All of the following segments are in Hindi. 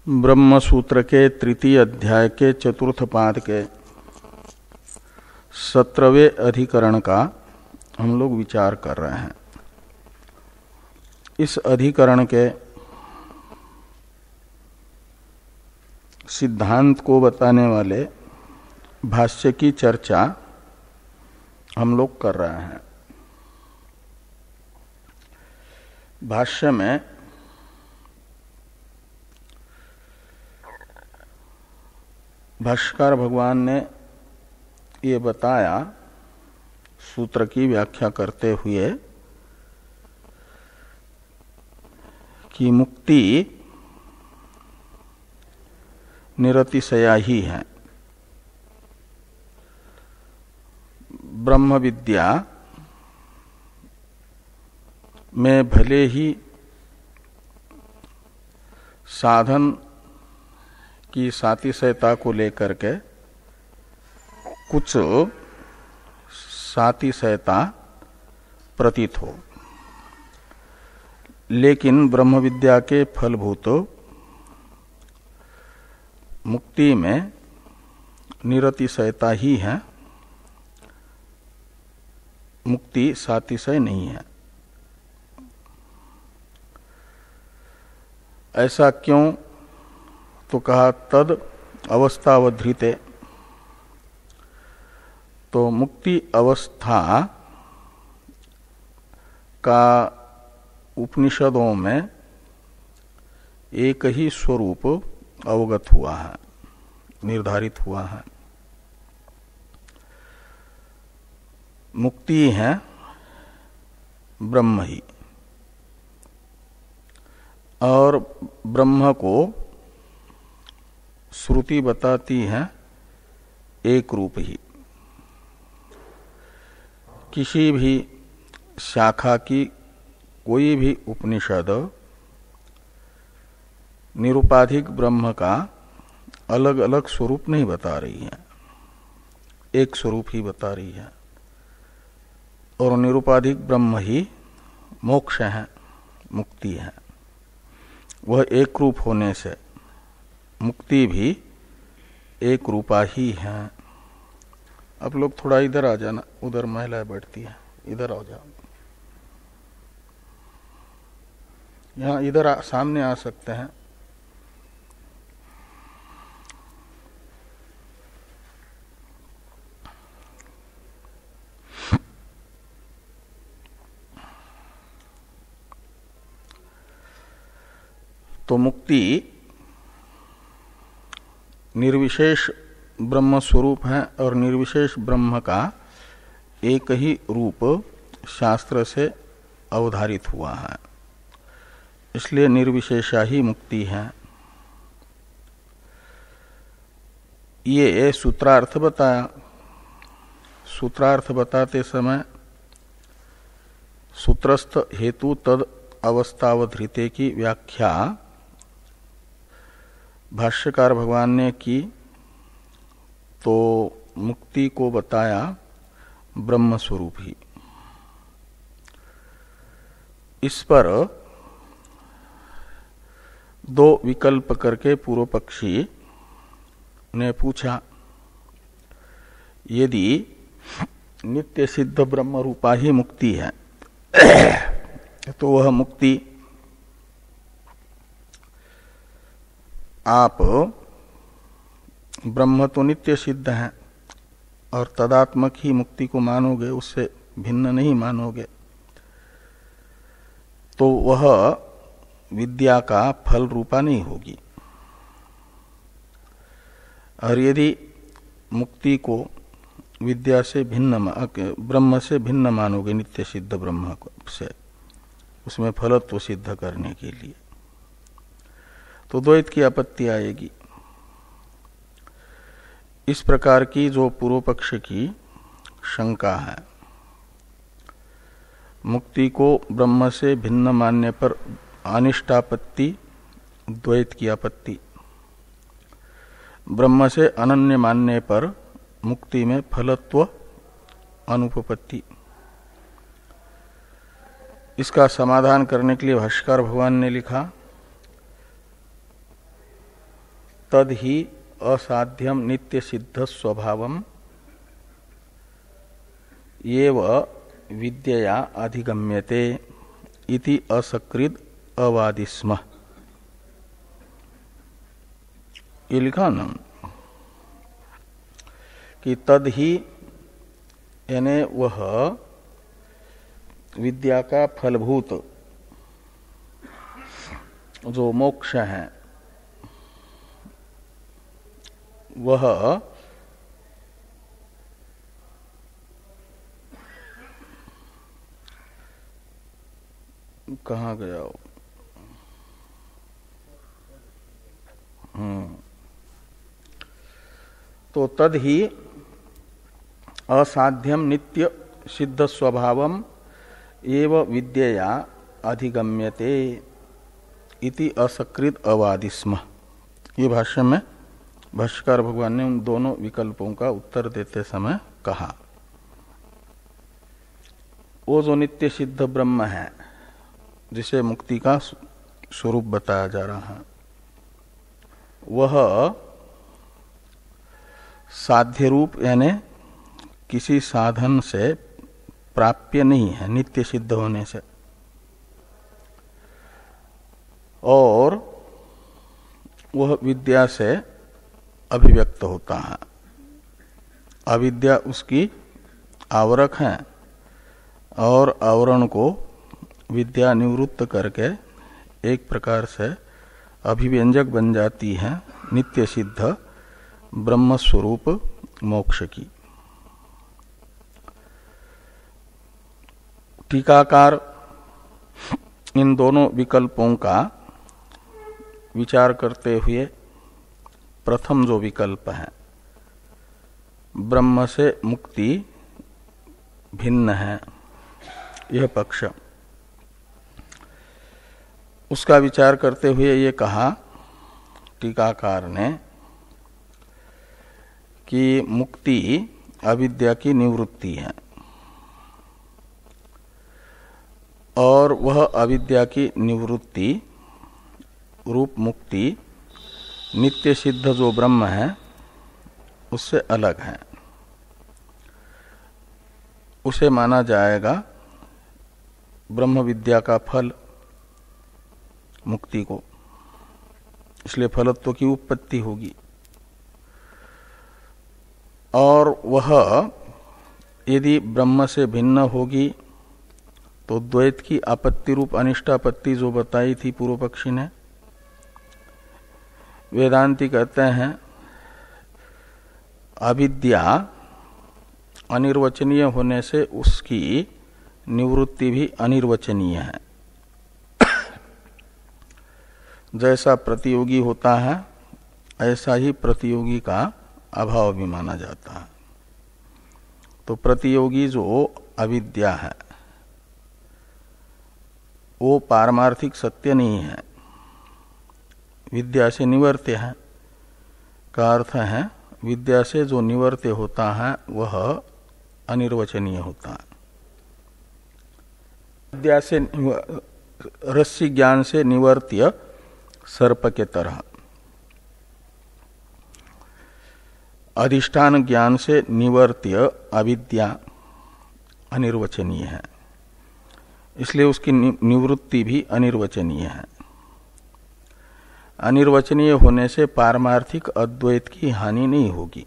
ब्रह्म सूत्र के तृतीय अध्याय के चतुर्थ पाद के 17वें अधिकरण का हम लोग विचार कर रहे हैं। इस अधिकरण के सिद्धांत को बताने वाले भाष्य की चर्चा हम लोग कर रहे हैं। भाष्य में भाष्यकार भगवान ने ये बताया सूत्र की व्याख्या करते हुए कि मुक्ति निरतिशया ही है। ब्रह्म विद्या में भले ही साधन की सातिशयता को लेकर के कुछ सातिशयता प्रतीत हो, लेकिन ब्रह्म विद्या के फलभूत मुक्ति में निरतिशयता ही है, मुक्ति सातिशय नहीं है। ऐसा क्यों? तो कहा तद अवस्थावधृते। तो मुक्ति अवस्था का उपनिषदों में एक ही स्वरूप अवगत हुआ है, निर्धारित हुआ है। मुक्ति है ब्रह्म ही, और ब्रह्म को श्रुति बताती है एक रूप ही। किसी भी शाखा की कोई भी उपनिषद निरुपाधिक ब्रह्म का अलग अलग स्वरूप नहीं बता रही है, एक स्वरूप ही बता रही है। और निरुपाधिक ब्रह्म ही मोक्ष है, मुक्ति है। वह एक रूप होने से मुक्ति भी एक रूपा ही है। अब लोग थोड़ा इधर आ जाना, उधर महिलाएं बैठती है, इधर आ जाओ। यहाँ इधर सामने आ सकते हैं। तो मुक्ति निर्विशेष ब्रह्म स्वरूप है, और निर्विशेष ब्रह्म का एक ही रूप शास्त्र से अवधारित हुआ है, इसलिए निर्विशेषा ही मुक्ति है। ये सूत्रार्थ बताया। सूत्रार्थ बताते समय सूत्रस्थ हेतु तद अवस्थावधृते की व्याख्या भाष्यकार भगवान ने की, तो मुक्ति को बताया ब्रह्म स्वरूप ही। इस पर दो विकल्प करके पूर्व पक्षी ने पूछा, यदि नित्य सिद्ध ब्रह्म रूपा ही मुक्ति है तो वह मुक्ति आप ब्रह्म तो नित्य सिद्ध है और तदात्मक ही मुक्ति को मानोगे, उससे भिन्न नहीं मानोगे, तो वह विद्या का फल रूपा नहीं होगी। और यदि मुक्ति को विद्या से भिन्न, ब्रह्म से भिन्न मानोगे, नित्य सिद्ध ब्रह्म से, उसमें फलत्व सिद्ध करने के लिए, तो द्वैत की आपत्ति आएगी। इस प्रकार की जो पूर्व पक्ष की शंका है, मुक्ति को ब्रह्म से भिन्न मानने पर अनिष्टापत्ति, द्वैत की आपत्ति, ब्रह्म से अनन्य मानने पर मुक्ति में फलत्व अनुपपत्ति, इसका समाधान करने के लिए भाष्यकार भगवान ने लिखा तद ही असाध्यम नित्य सिद्ध स्वभावम एव विद्यया अधिगम्यते इति असकृत अवादिस्म। ये लिखा ना कि तद ही यानी वह विद्या का फलभूत जो मोक्ष है वह कहाँ गया हो? तो तद ही असाध्यम नित्य सिद्ध स्वभावम एव विद्यया अधिगम्यते इति असकृत अवादिस्म। ये भाष्य में भाष्यकार भगवान ने उन दोनों विकल्पों का उत्तर देते समय कहा। वो जो नित्य सिद्ध ब्रह्म है जिसे मुक्ति का स्वरूप बताया जा रहा है वह साध्य रूप यानी किसी साधन से प्राप्य नहीं है नित्य सिद्ध होने से, और वह विद्या से अभिव्यक्त होता है। अविद्या उसकी आवरक है और आवरण को विद्या निवृत्त करके एक प्रकार से अभिव्यंजक बन जाती है नित्य सिद्ध ब्रह्म स्वरूप मोक्ष की। टीकाकार इन दोनों विकल्पों का विचार करते हुए प्रथम जो विकल्प है ब्रह्म से मुक्ति भिन्न है यह पक्ष, उसका विचार करते हुए ये कहा टीकाकार ने कि मुक्ति अविद्या की निवृत्ति है और वह अविद्या की निवृत्ति रूप मुक्ति नित्य सिद्ध जो ब्रह्म है उससे अलग है। उसे माना जाएगा ब्रह्म विद्या का फल मुक्ति को, इसलिए फलत्व की उत्पत्ति होगी। और वह यदि ब्रह्म से भिन्न होगी तो द्वैत की आपत्ति रूप अनिष्टापत्ति जो बताई थी पूर्व पक्षी ने, वेदांती कहते हैं अविद्या अनिर्वचनीय होने से उसकी निवृत्ति भी अनिर्वचनीय है। जैसा प्रतियोगी होता है ऐसा ही प्रतियोगी का अभाव भी माना जाता है। तो प्रतियोगी जो अविद्या है वो पारमार्थिक सत्य नहीं है, विद्या से निवर्त्य है। का अर्थ है विद्या से जो निवर्त्य होता है वह अनिर्वचनीय होता है। विद्या से रस्सी ज्ञान से निवर्त्य सर्प के तरह, अधिष्ठान ज्ञान से निवर्त्य अविद्या अनिर्वचनीय है, इसलिए उसकी निवृत्ति भी अनिर्वचनीय है। अनिर्वचनीय होने से पारमार्थिक अद्वैत की हानि नहीं होगी,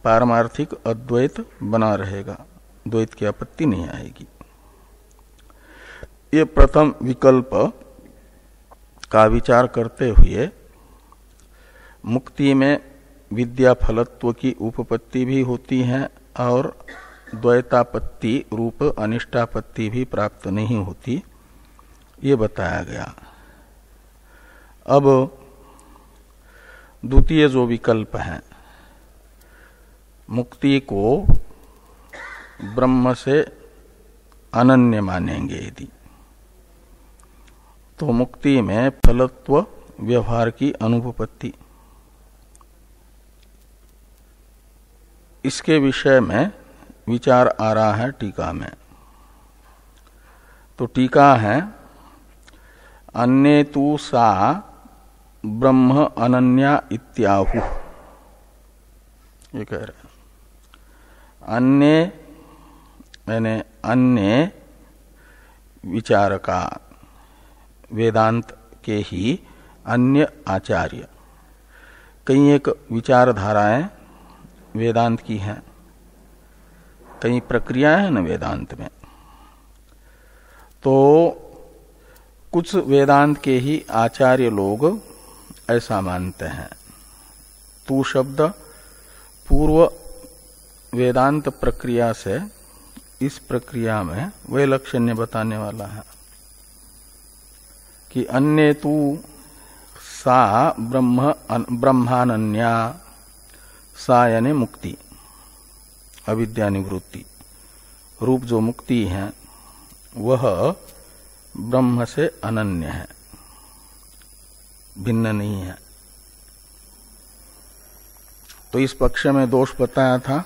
पारमार्थिक अद्वैत बना रहेगा, द्वैत की आपत्ति नहीं आएगी। ये प्रथम विकल्प का विचार करते हुए मुक्ति में विद्या फलत्व की उपपत्ति भी होती है और द्वैतापत्ति रूप अनिष्टापत्ति भी प्राप्त नहीं होती, ये बताया गया। अब द्वितीय जो विकल्प है मुक्ति को ब्रह्म से अनन्य मानेंगे यदि, तो मुक्ति में फलत्व व्यवहार की अनुपपत्ति, इसके विषय में विचार आ रहा है टीका में। तो टीका है अन्ये तु सा ब्रह्म अनन्या इत्याहु, ये कह रहे हैं। अन्य यानी अन्य विचारका, वेदांत के ही अन्य आचार्य, कई एक विचारधाराएं वेदांत की हैं, कई प्रक्रियाएं हैं न वेदांत में, तो कुछ वेदांत के ही आचार्य लोग ऐसा मानते हैं। तू शब्द पूर्व वेदांत प्रक्रिया से इस प्रक्रिया में वैलक्षण्य बताने वाला है कि अन्य तू सा ब्रह्मानन्या, सा यानी मुक्ति, अविद्या निवृत्ति रूप जो मुक्ति है वह ब्रह्म से अनन्य है, भिन्न नहीं है। तो इस पक्ष में दोष बताया था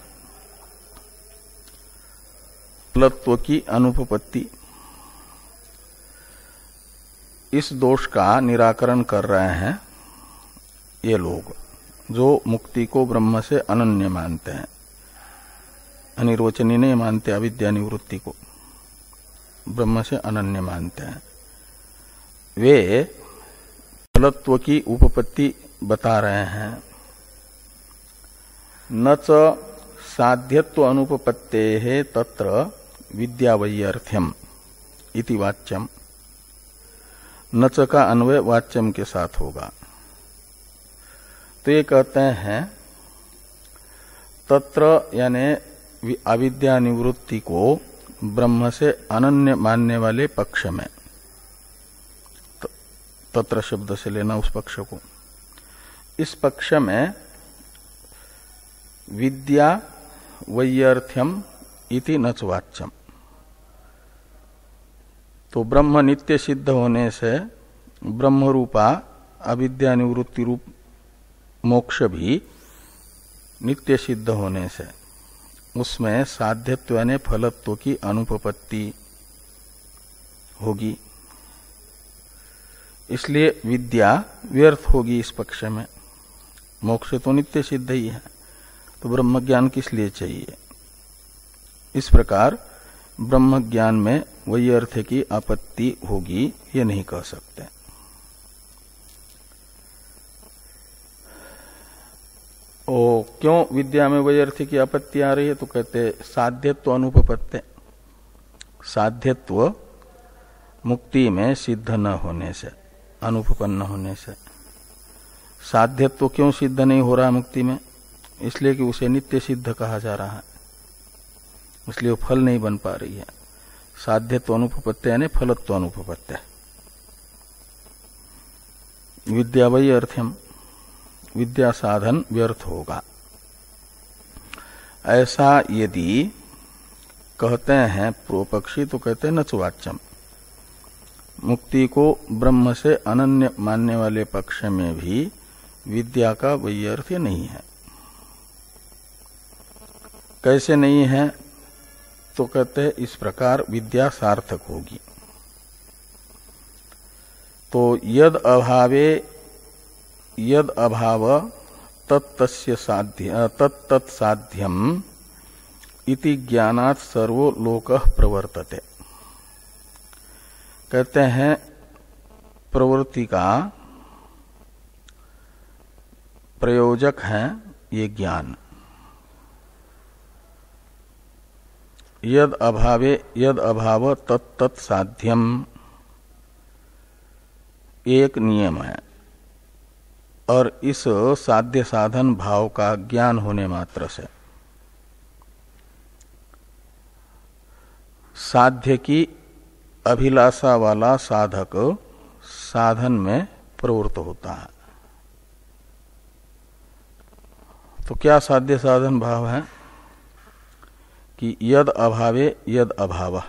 फलत्व की अनुपपत्ति। इस दोष का निराकरण कर रहे हैं ये लोग जो मुक्ति को ब्रह्म से अनन्य मानते हैं, अनिर्वचनीय नहीं मानते, अविद्या निवृत्ति को ब्रह्म से अनन्य मानते हैं। वे फलत्व की उपपत्ति बता रहे हैं। न च साध्यत्व अनुपपत्तेः तत्र विद्यावैयर्थ्यम इति वाच्यम, न च का अन्वय वाच्यम के साथ होगा। तो ये कहते हैं तत्र यानी अविद्या निवृत्ति को ब्रह्म से अनन्य मानने वाले पक्ष में, तत्र शब्द से लेना उस पक्ष को, इस पक्ष में विद्या वैयर्थ्यम इति न च वाच्यम। तो ब्रह्म नित्य सिद्ध होने से ब्रह्म रूपा अविद्या निवृत्ति रूप मोक्ष भी नित्य सिद्ध होने से उसमें साध्यत्व यानी फलत्व की अनुपपत्ति होगी, इसलिए विद्या व्यर्थ होगी इस पक्ष में। मोक्ष तो नित्य सिद्ध ही है, तो ब्रह्म ज्ञान किस लिए चाहिए। इस प्रकार ब्रह्म ज्ञान में वही अर्थ की आपत्ति होगी, ये नहीं कह सकते। ओ क्यों विद्या में वही अर्थ की आपत्ति आ रही है, तो कहते साध्यत्व अनुपपत्ति। साध्यत्व मुक्ति में सिद्ध न होने से, अनुपपन्न होने से। साध्यत्व क्यों सिद्ध नहीं हो रहा मुक्ति में, इसलिए कि उसे नित्य सिद्ध कहा जा रहा है, इसलिए वो फल नहीं बन पा रही है। साध्यत्व अनुपपत्ति यानी फलत्व अनुपपत्ति। विद्या वही अर्थम, विद्या साधन व्यर्थ होगा। ऐसा यदि कहते हैं पूर्व पक्षी तो कहते हैं न च वाच्यम, मुक्ति को ब्रह्म से अनन्य मानने वाले पक्ष में भी विद्या का वैयर्थ्य नहीं है। कैसे नहीं है, तो कहते हैं इस प्रकार विद्या सार्थक होगी। तो यद अभाव तत्तस्य साध्य तत्तत् साध्यम इति ज्ञानात् सर्वो लोकः प्रवर्तते। कहते हैं प्रवृत्ति का प्रयोजक है ये ज्ञान। यद अभाव तत्तत् साध्यम एक नियम है, और इस साध्य साधन भाव का ज्ञान होने मात्र से साध्य की अभिलाषा वाला साधक साधन में प्रवृत्त होता है। तो क्या साध्य साधन भाव है कि यद अभावे यद अभाव,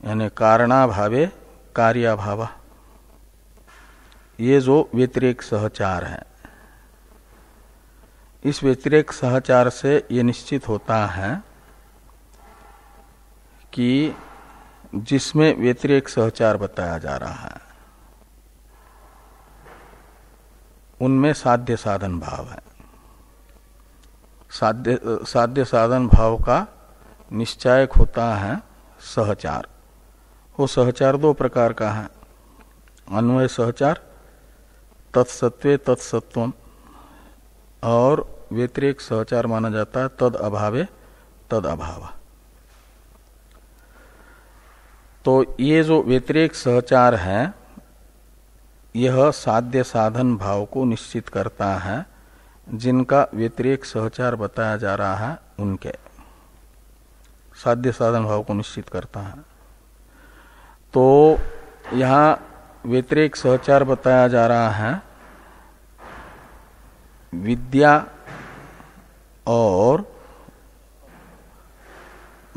यानी कारणाभावे कार्याभाव, ये जो व्यतिरेक सहचार है, इस व्यतिरेक सहचार से ये निश्चित होता है कि जिसमें व्यतिरेक सहचार बताया जा रहा है उनमें साध्य साधन भाव है। साध्य साधन भाव का निश्चायक होता है सहचार। वो सहचार दो प्रकार का है, अन्वय सहचार तत्सत्वे तत्सत्वम, और व्यतिरेक सहचार माना जाता है तद अभावे तद अभाव। तो ये जो व्यतिरेक सहचार है यह साध्य साधन भाव को निश्चित करता है, जिनका व्यतिरेक सहचार बताया जा रहा है उनके साध्य साधन भाव को निश्चित करता है। तो यहाँ व्यतिरेक सहचार बताया जा रहा है विद्या और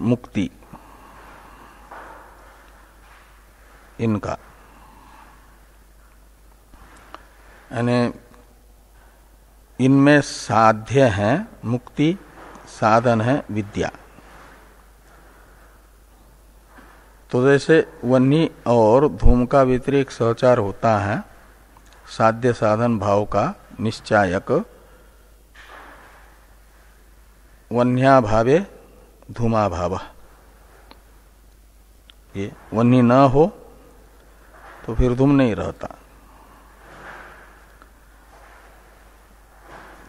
मुक्ति, इनका यानी इनमें साध्य है मुक्ति, साधन है विद्या। तो जैसे वन्नी और धूम का व्यतिरेक सहचार होता है साध्य साधन भाव का निश्चायक, वन्या भावे धूमा भाव। ये वन्नी न हो तो फिर धूम नहीं रहता।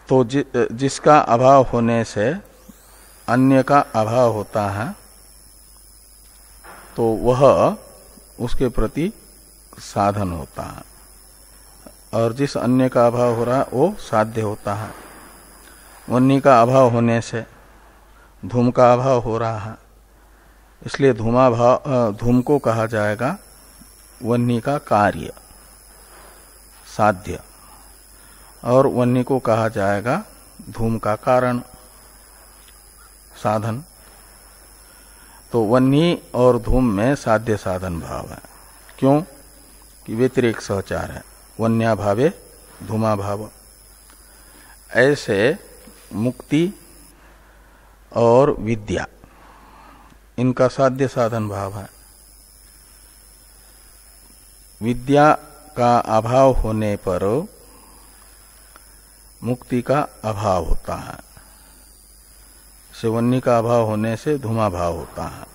तो जिसका अभाव होने से अन्य का अभाव होता है तो वह उसके प्रति साधन होता है, और जिस अन्य का अभाव हो रहा है वो साध्य होता है। वन्नी का अभाव होने से धूम का अभाव हो रहा है, इसलिए धूम को कहा जाएगा वन्नी का कार्य साध्य, और वन्नी को कहा जाएगा धूम का कारण साधन। तो वन्नी और धूम में साध्य साधन भाव है। क्यों? कि व्यतिरेक सहचार है, वन्या भावे धूमा भाव। ऐसे मुक्ति और विद्या इनका साध्य साधन भाव है। विद्या का अभाव होने पर मुक्ति का अभाव होता है, वन्नी का अभाव होने से धूमा भाव होता है।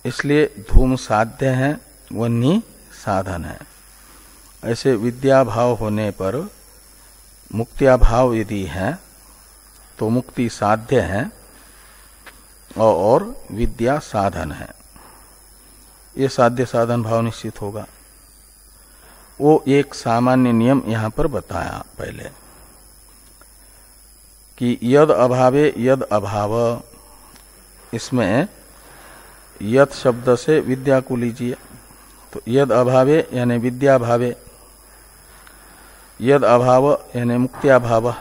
इसलिए धूम साध्य है, वन्नी साधन है। ऐसे विद्या भाव होने पर मुक्त्या भाव यदि है तो मुक्ति साध्य है और विद्या साधन है। ये साध्य साधन भाव निश्चित होगा। वो एक सामान्य नियम यहां पर बताया पहले कि यद अभावे यद अभाव, इसमें यद शब्द से विद्या को लीजिए। तो यद अभावे यानी विद्या भावे, यद अभाव यानी मुक्त्या भाव,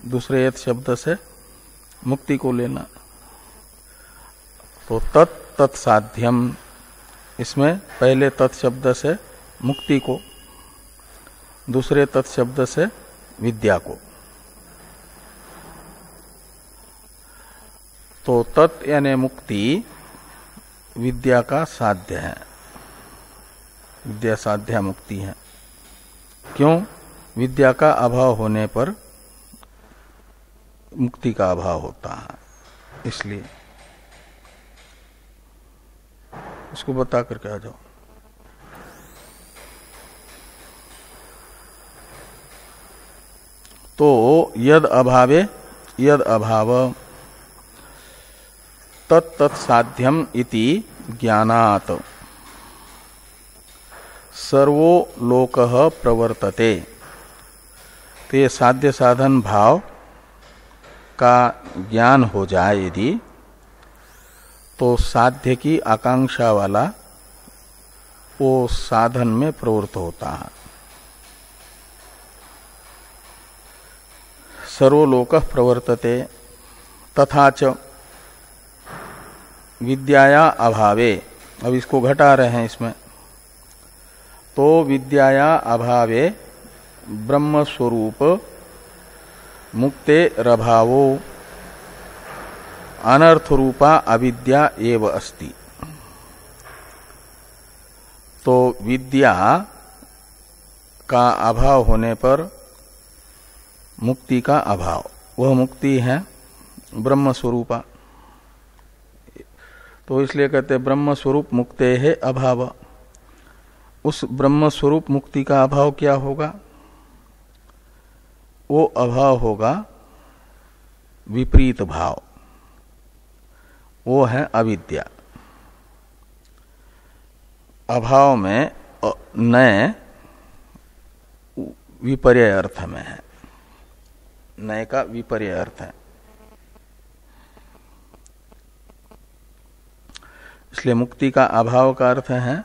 दूसरे यद शब्द से मुक्ति को लेना। तो तत्साध्यम, इसमें पहले तत्शब्द से मुक्ति को, दूसरे तत्शब्द से विद्या को। तो तत् यानी मुक्ति विद्या का साध्य है, विद्या साध्या मुक्ति है। क्यों? विद्या का अभाव होने पर मुक्ति का अभाव होता है, इसलिए इसको बता करके आ जाओ। तो यद अभावे यद अभाव तत्साध्यम इति ज्ञानात् सर्वो लोकः प्रवर्तते। तो ये साध्य साधन भाव का ज्ञान हो जाए यदि, तो साध्य की आकांक्षा वाला वो साधन में प्रवृत्त होता है। सर्वलोकः प्रवर्तते तथा च विद्याया अभावे। अब इसको घटा रहे हैं इसमें। तो विद्याया अभावे ब्रह्म स्वरूप मुक्ते रभावो अनर्थ रूपा अविद्या एव अस्ति। तो विद्या का अभाव होने पर मुक्ति का अभाव, वह मुक्ति है ब्रह्म स्वरूपा। तो इसलिए कहते हैं ब्रह्म स्वरूप मुक्ते है अभाव। उस ब्रह्म स्वरूप मुक्ति का अभाव क्या होगा? वो अभाव होगा विपरीत भाव, वो है अविद्या। अभाव में नए विपर्य अर्थ में है, नए का विपर्य अर्थ है। इसलिए मुक्ति का अभाव का अर्थ है,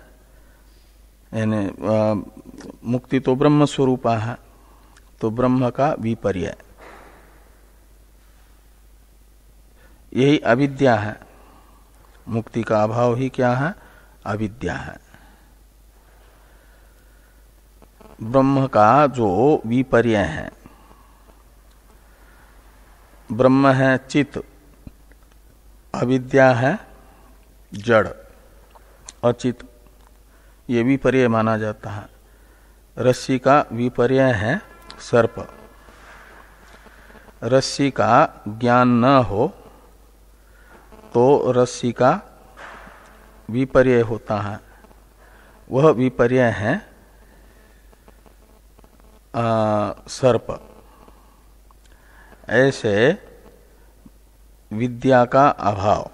यानी मुक्ति तो ब्रह्म स्वरूपा है, तो ब्रह्म का विपर्य, यही अविद्या है। मुक्ति का अभाव ही क्या है? अविद्या है। ब्रह्म का जो विपर्य है, ब्रह्म है चित, अविद्या है जड़ अचित, ये विपर्य माना जाता है। रस्सी का विपर्य है सर्प। रस्सी का ज्ञान न हो तो रस्सी का विपर्य होता है, वह विपर्य है सर्प। ऐसे विद्या का अभाव,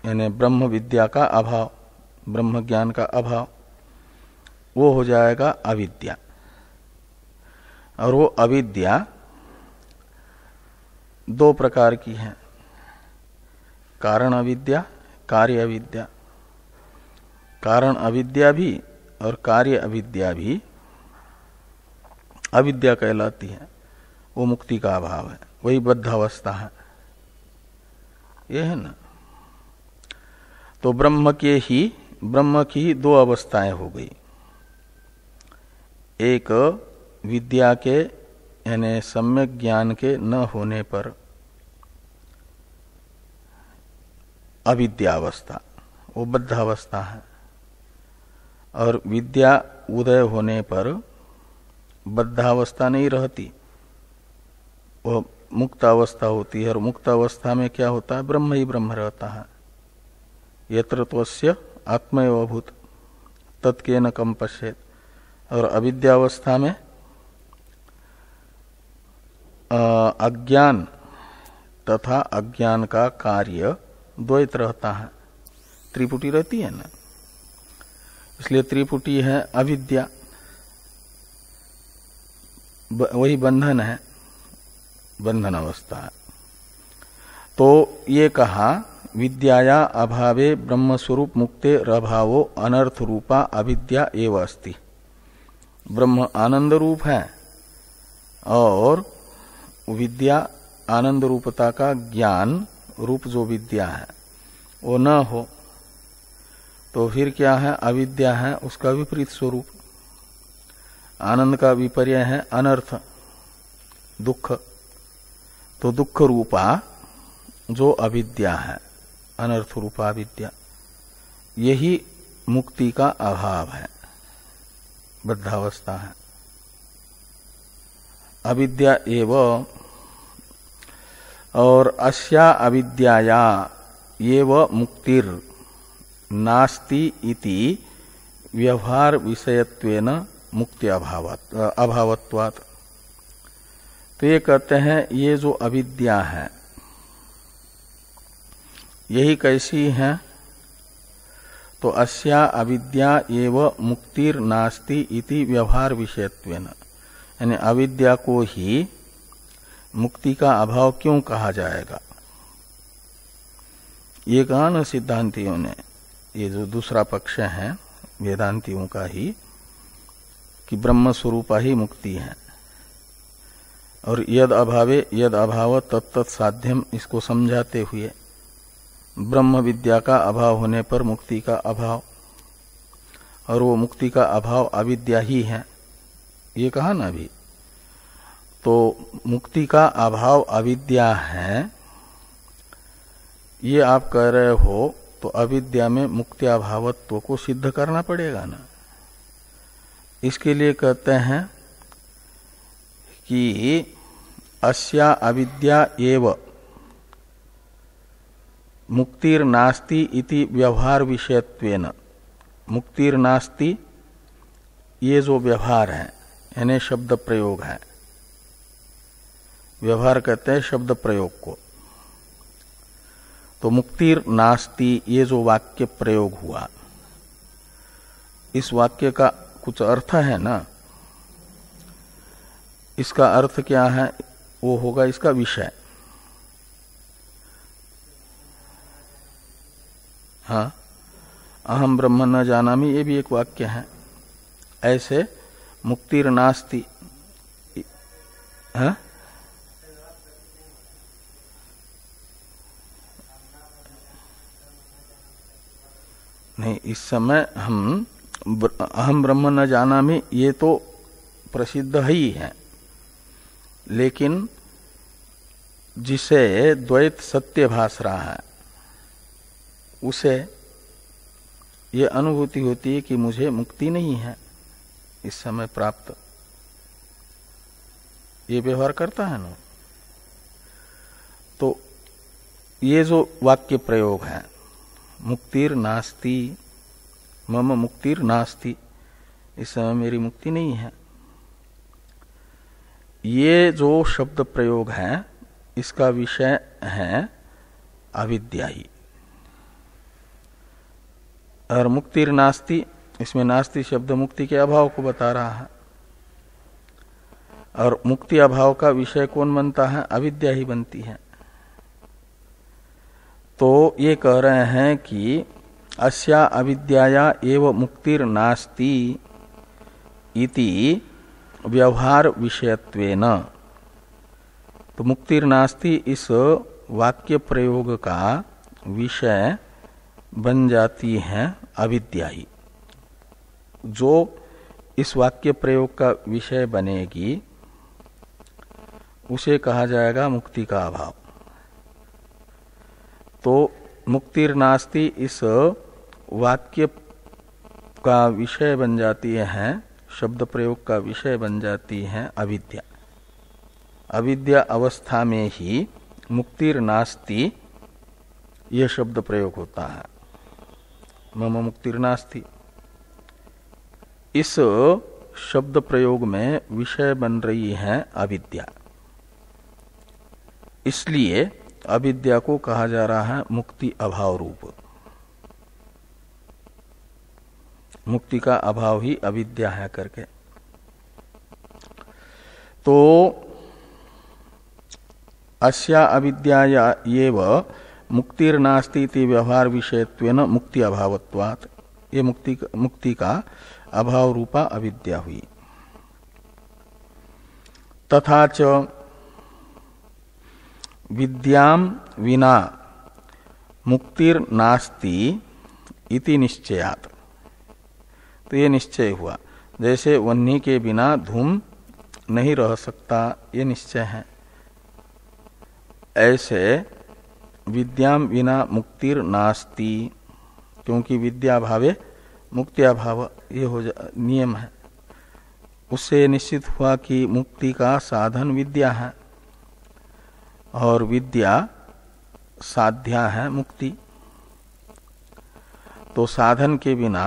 यानी ब्रह्म विद्या का अभाव, ब्रह्म ज्ञान का अभाव, वो हो जाएगा अविद्या। और वो अविद्या दो प्रकार की है, कारण अविद्या, कार्य अविद्या। कारण अविद्या भी और कार्य अविद्या भी अविद्या कहलाती है, वो मुक्ति का अभाव है, वही बद्ध अवस्था है, ये है ना। तो ब्रह्म की दो अवस्थाएं हो गई। एक विद्या के यानी सम्यक ज्ञान के न होने पर अविद्या अवस्था, वो बद्ध अवस्था है। और विद्या उदय होने पर बद्धावस्था नहीं रहती, वो मुक्त अवस्था होती है। और मुक्त अवस्था में क्या होता है? ब्रह्म ही ब्रह्म रहता है। यत्र त्वस्य आत्मैव भूत तत्केन कम पश्येत। और अविद्यावस्था में अज्ञान तथा अज्ञान का कार्य द्वैत रहता है, त्रिपुटी रहती है ना। इसलिए त्रिपुटी है अविद्या, वही बंधन है, बंधन अवस्था है। तो ये कहा विद्याया अभावे ब्रह्मस्वरूप मुक्ते रभावो अनर्थ रूपा अविद्या एव अस्ति। ब्रह्म आनंद रूप है और विद्या आनंद रूपता का ज्ञान रूप जो विद्या है वो न हो तो फिर क्या है? अविद्या है, उसका विपरीत स्वरूप। आनंद का विपर्य है अनर्थ, दुख। तो दुख रूपा जो अविद्या है, अनर्थ रूपा विद्या, यही मुक्ति का अभाव है, बद्धावस्था है। अविद्या एव और अस्या अविद्याया एव मुक्तिर नास्ति इति व्यवहार विषयत्वेन मुक्ति अभावत्वात्। तो ये कहते हैं ये जो अविद्या है यही कैसी है? तो अस्या अविद्या एव मुक्तिर नास्ति इति व्यवहार विषयत्वेन, यानी अविद्या को ही मुक्ति का अभाव क्यों कहा जाएगा? ये कहा न सिद्धांतियों ने, ये जो दूसरा पक्ष है वेदांतियों का ही, कि ब्रह्म स्वरूपा ही मुक्ति है। और यद अभावे यद अभाव तत्त साध्यम, इसको समझाते हुए ब्रह्म विद्या का अभाव होने पर मुक्ति का अभाव, और वो मुक्ति का अभाव अविद्या ही है, ये कहा ना अभी। तो मुक्ति का अभाव अविद्या है, ये आप कह रहे हो, तो अविद्या में मुक्ति अभावत्व को सिद्ध करना पड़ेगा ना। इसके लिए कहते हैं कि अस्या अविद्या एव मुक्तिर्नास्ति इति व्यवहार विषयत्वेन। मुक्तिर्नास्ति ये जो व्यवहार है यानी शब्द प्रयोग है, व्यवहार कहते हैं शब्द प्रयोग को। तो मुक्तिर्नास्ति ये जो वाक्य प्रयोग हुआ, इस वाक्य का कुछ अर्थ है ना, इसका अर्थ क्या है, वो होगा इसका विषय। हाँ, अहम ब्रह्म न जानामि ये भी एक वाक्य है। ऐसे मुक्तिर्नास्ति, हाँ? नहीं, इस समय हम अहम ब्रह्म न जानामि ये तो प्रसिद्ध ही है, लेकिन जिसे द्वैत सत्य भास रहा है उसे ये अनुभूति होती है कि मुझे मुक्ति नहीं है इस समय प्राप्त। ये व्यवहार करता है ना। तो ये जो वाक्य प्रयोग है, मुक्तिर्नास्ति, मम मुक्तिर्नास्ति, इस समय मेरी मुक्ति नहीं है, ये जो शब्द प्रयोग है इसका विषय है अविद्या ही। और मुक्तिर्नास्ति, इसमें नास्ति शब्द मुक्ति के अभाव को बता रहा है, और मुक्ति अभाव का विषय कौन बनता है, अविद्या ही बनती है। तो ये कह रहे हैं कि अस्या अविद्याया एव मुक्तिर्नास्ति इति व्यवहार विषयत्वेन। तो मुक्तिर्नास्ति इस वाक्य प्रयोग का विषय बन जाती है अविद्या ही। जो इस वाक्य प्रयोग का विषय बनेगी उसे कहा जाएगा मुक्ति का अभाव। तो मुक्तिर्नास्ति इस वाक्य का विषय बन जाती है, शब्द प्रयोग का विषय बन जाती है अविद्या। अविद्या अवस्था में ही मुक्तिर्नास्ति यह शब्द प्रयोग होता है, मम मुक्तिर्नास्ति। इस शब्द प्रयोग में विषय बन रही है अविद्या, इसलिए अविद्या को कहा जा रहा है मुक्ति अभाव रूप। मुक्ति का अभाव ही अविद्या है करके। तो अस्या अविद्याया एव मुक्तिर्नास्ति इति व्यवहार विषयत्वेन मुक्ति अभावत्वात्, ये मुक्ति का अभाव रूपा अविद्या हुई। तथा च विद्याम विना मुक्तिर्नास्ति इति निश्चयात्। तो ये निश्चय हुआ, जैसे वह्नि के बिना धूम नहीं रह सकता, ये निश्चय है। ऐसे विद्याम विना मुक्तिर्नास्ति, क्योंकि विद्या भावे मुक्त्या भाव ये हो नियम है। उससे निश्चित हुआ कि मुक्ति का साधन विद्या है और विद्या साध्या है मुक्ति। तो साधन के बिना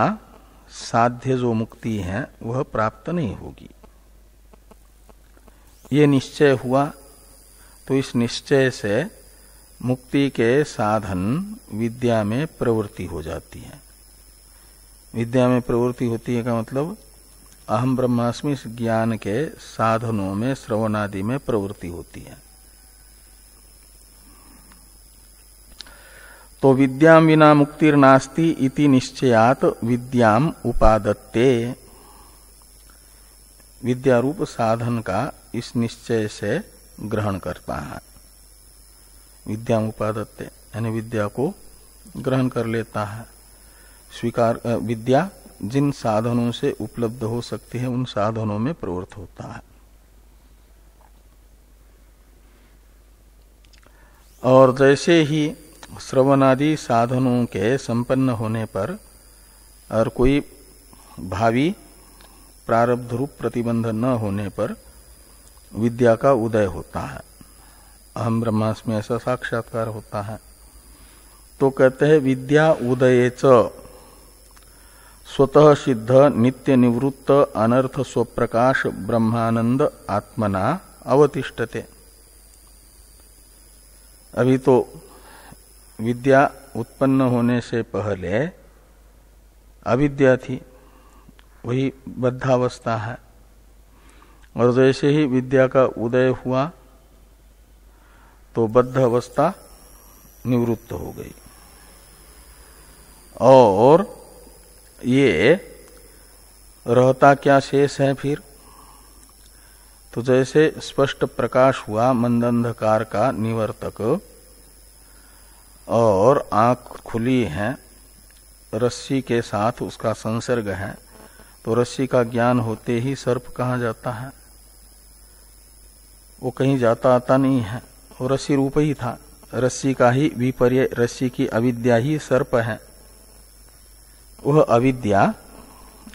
साध्य जो मुक्ति है वह प्राप्त नहीं होगी, ये निश्चय हुआ। तो इस निश्चय से मुक्ति के साधन विद्या में प्रवृत्ति हो जाती है। विद्या में प्रवृत्ति होती है का मतलब अहम ब्रह्मास्मि ज्ञान के साधनों में श्रवण आदि में प्रवृत्ति होती है। तो विद्याम विना मुक्तिर्नास्ति इति निश्चयात विद्याम उपादत्ते। विद्या रूप साधन का इस निश्चय से ग्रहण करता है। विद्याम उपादत्ते यानी विद्या को ग्रहण कर लेता है, स्वीकार। विद्या जिन साधनों से उपलब्ध हो सकती है उन साधनों में प्रवृत्त होता है। और जैसे ही श्रवणादि साधनों के संपन्न होने पर और कोई भावी प्रारब्ध रूप प्रतिबंध न होने पर विद्या का उदय होता है, अहम ब्रह्मास्मि ऐसा साक्षात्कार होता है। तो कहते हैं विद्या उदयेच स्वतः सिद्ध नित्य निवृत्त अनर्थ स्वप्रकाश ब्रह्मानंद आत्मना अवतिष्ठते। अभी तो विद्या उत्पन्न होने से पहले अविद्या थी, वही बद्धावस्था है, और जैसे ही विद्या का उदय हुआ तो बद्ध अवस्था निवृत्त हो गई। और ये रहता क्या शेष है फिर? तो जैसे स्पष्ट प्रकाश हुआ मंद अंधकार का निवर्तक और आंख खुली है, रस्सी के साथ उसका संसर्ग है, तो रस्सी का ज्ञान होते ही सर्प कहाँ जाता है? वो कहीं जाता आता नहीं है, वो रस्सी रूप ही था। रस्सी का ही विपर्य, रस्सी की अविद्या ही सर्प है। वह अविद्या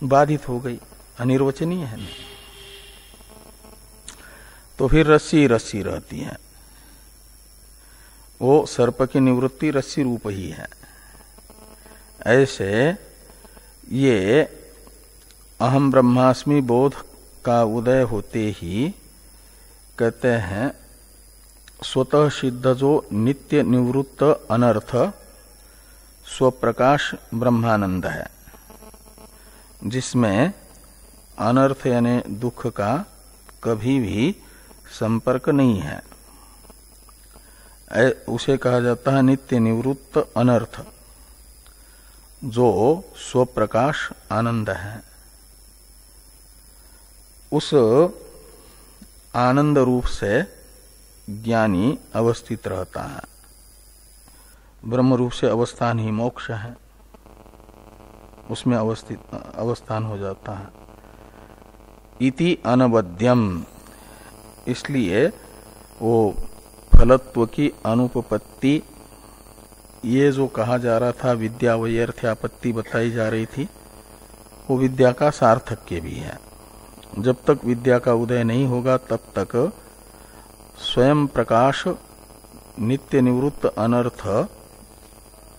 बाधित हो गई, अनिर्वचनीय है। तो फिर रस्सी रस्सी रहती है, वो सर्प की निवृत्ति रस्सी रूप ही है। ऐसे ये अहम ब्रह्मास्मि बोध का उदय होते ही कहते हैं स्वतः सिद्ध जो नित्य निवृत्त अनर्थ स्वप्रकाश ब्रह्मानंद है, जिसमें अनर्थ यानी दुख का कभी भी संपर्क नहीं है, उसे कहा जाता है नित्य निवृत्त अनर्थ, जो स्वप्रकाश आनंद है। उस आनंद रूप से ज्ञानी अवस्थित रहता है। ब्रह्म रूप से अवस्थान ही मोक्ष है, उसमें अवस्थान हो जाता है। इति अनवद्यम, इसलिए वो फलत्व की अनुपपत्ति, ये जो कहा जा रहा था विद्या वैयर्थ्यापत्ति बताई जा रही थी, वो विद्या का सार्थक्य भी है। जब तक विद्या का उदय नहीं होगा तब तक स्वयं प्रकाश नित्य निवृत्त अनर्थ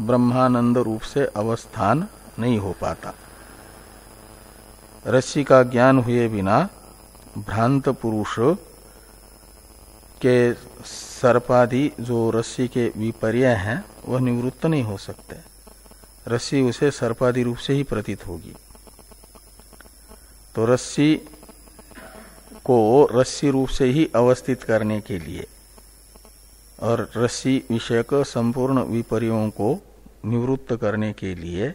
ब्रह्मानंद रूप से अवस्थान नहीं हो पाता। रस्सी का ज्ञान हुए बिना भ्रांत पुरुष के सर्पादि जो रस्सी के विपर्य हैं वह निवृत्त नहीं हो सकते। रस्सी उसे सर्पादि रूप से ही प्रतीत होगी। तो रस्सी को रस्सी रूप से ही अवस्थित करने के लिए और रस्सी विषयक संपूर्ण विपर्यों को निवृत्त करने के लिए